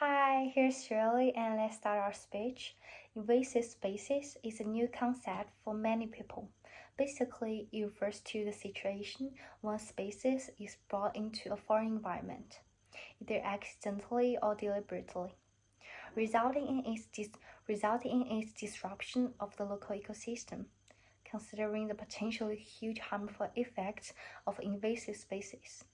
Hi, here's Shirley, and let's start our speech. Invasive species is a new concept for many people. Basically, it refers to the situation when a species is brought into a foreign environment, either accidentally or deliberately, resulting in its disruption of the local ecosystem. Considering the potentially huge harmful effects of invasive species,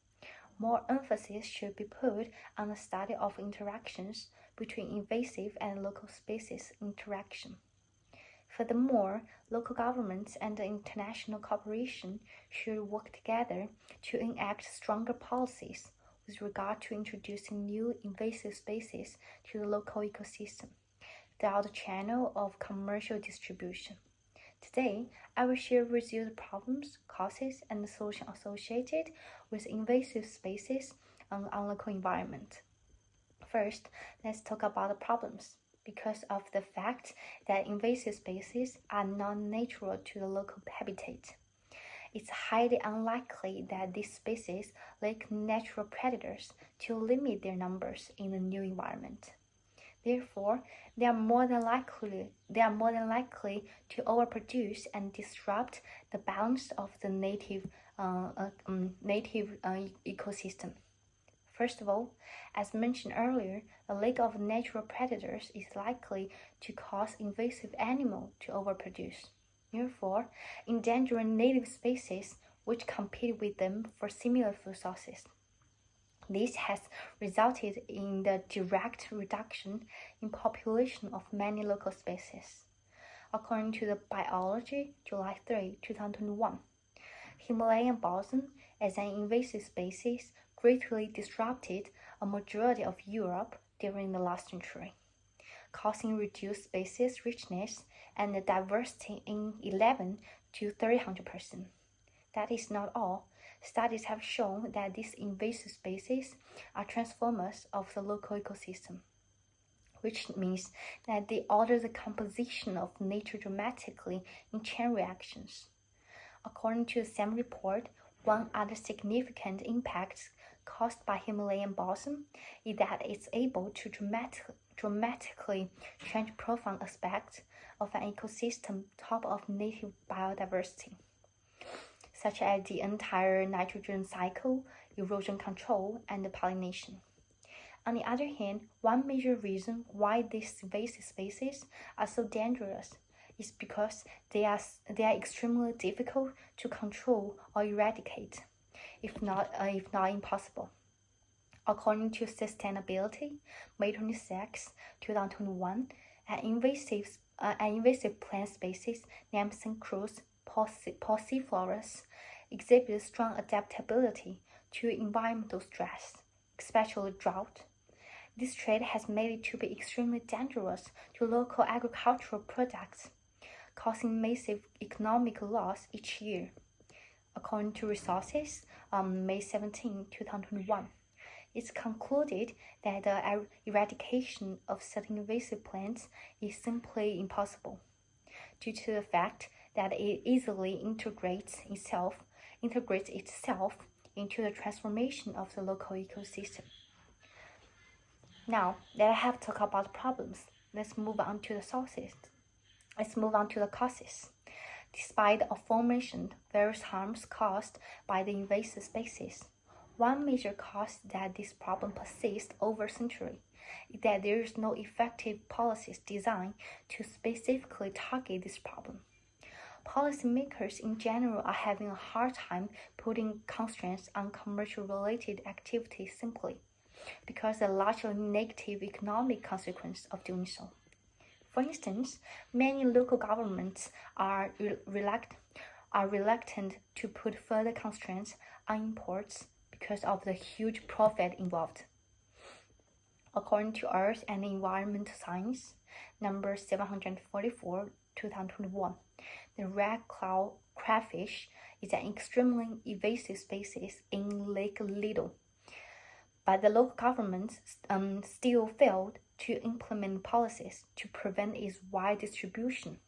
more emphasis should be put on the study of interactions between invasive and local species interaction. Furthermore, local governments and international cooperation should work together to enact stronger policies with regard to introducing new invasive species to the local ecosystem without the channel of commercial distribution. Today, I will share with you the problems, causes, and the solutions associated with invasive species on local environment. First, let's talk about the problems. Because of the fact that invasive species are non-natural to the local habitat, it's highly unlikely that these species lack natural predators to limit their numbers in the new environment. Therefore, they are more than likely to overproduce and disrupt the balance of the native ecosystem. First of all, as mentioned earlier, the lack of natural predators is likely to cause invasive animals to overproduce, therefore endangering native species which compete with them for similar food sources. This has resulted in the direct reduction in population of many local species. According to the Biology, July 3, 2021, Himalayan balsam as an invasive species greatly disrupted a majority of Europe during the last century, causing reduced species richness and diversity in 11 to 300%. That is not all. Studies have shown that these invasive species are transformers of the local ecosystem, which means that they alter the composition of nature dramatically in chain reactions. According to the same report, one other significant impact caused by Himalayan balsam is that it's able to dramatically change profound aspects of an ecosystem top of native biodiversity, such as the entire nitrogen cycle, erosion control, and pollination. On the other hand, one major reason why these invasive species are so dangerous is because they are extremely difficult to control or eradicate, if not impossible. According to Sustainability, May 26, 2021, an invasive plant species named St. Cruz pauciflorus exhibits strong adaptability to environmental stress, especially drought. This trait has made it to be extremely dangerous to local agricultural products, causing massive economic loss each year. According to Resources, May 17, 2021, it's concluded that the eradication of certain invasive plants is simply impossible, due to the fact that it easily integrates itself into the transformation of the local ecosystem. Now that I have talked about the problems, let's move on to the causes. Despite the aforementioned various harms caused by the invasive species, one major cause that this problem persists over centuries is that there is no effective policies designed to specifically target this problem. Policymakers in general are having a hard time putting constraints on commercial-related activities simply because of the largely negative economic consequence of doing so. For instance, many local governments are reluctant to put further constraints on imports because of the huge profit involved. According to Earth and Environment Science, number 744, 2021, the red cloud crayfish is an extremely invasive species in Lake Lido. But the local governments still failed to implement policies to prevent its wide distribution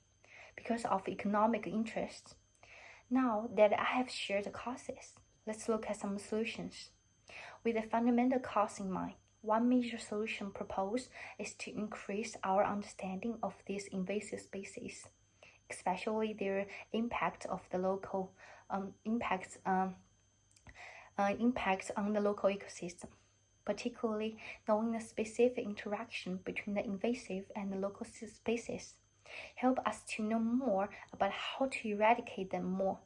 because of economic interests. Now that I have shared the causes, let's look at some solutions. With the fundamental cause in mind, One major solution proposed is to increase our understanding of these invasive species, especially their impact of the local impacts on the local ecosystem. Particularly knowing the specific interaction between the invasive and the local species help us to know more about how to eradicate them more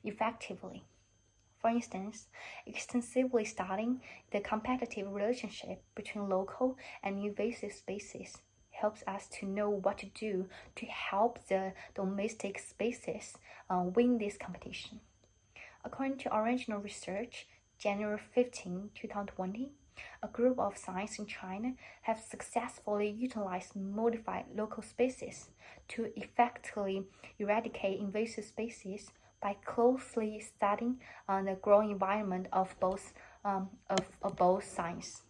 effectively. For instance, extensively studying the competitive relationship between local and invasive species helps us to know what to do to help the domestic species win this competition. According to original research, January 15, 2020, a group of scientists in China have successfully utilized modified local species to effectively eradicate invasive species by closely studying the growing environment of both sites.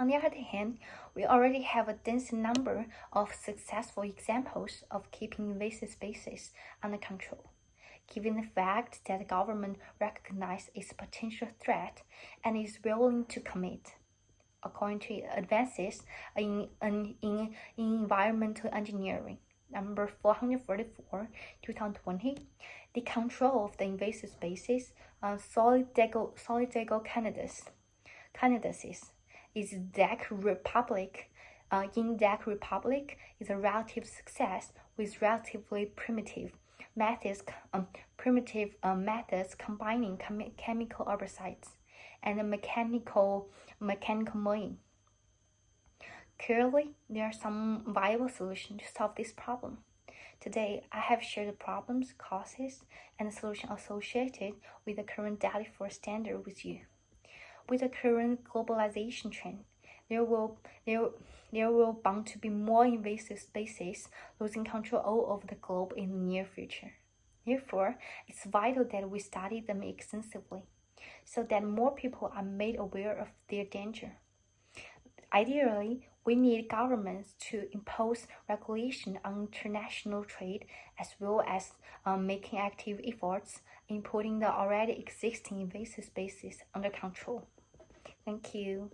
On the other hand, we already have a dense number of successful examples of keeping invasive species under control. Given the fact that the government recognizes its potential threat and is willing to commit. According to advances in environmental engineering, number 444, 2020, the control of the invasive species Solidago canadensis is Czech Republic. In Czech Republic is a relative success with relatively primitive methods combining chemical herbicides and mechanical mowing. Clearly, there are some viable solutions to solve this problem. Today, I have shared the problems, causes, and the solution associated with the current daily forest standard with you. With the current globalization trend, there will bound to be more invasive species losing control all over the globe in the near future. Therefore, it's vital that we study them extensively, so that more people are made aware of their danger. Ideally, we need governments to impose regulation on international trade as well as making active efforts in putting the already existing invasive species under control. Thank you.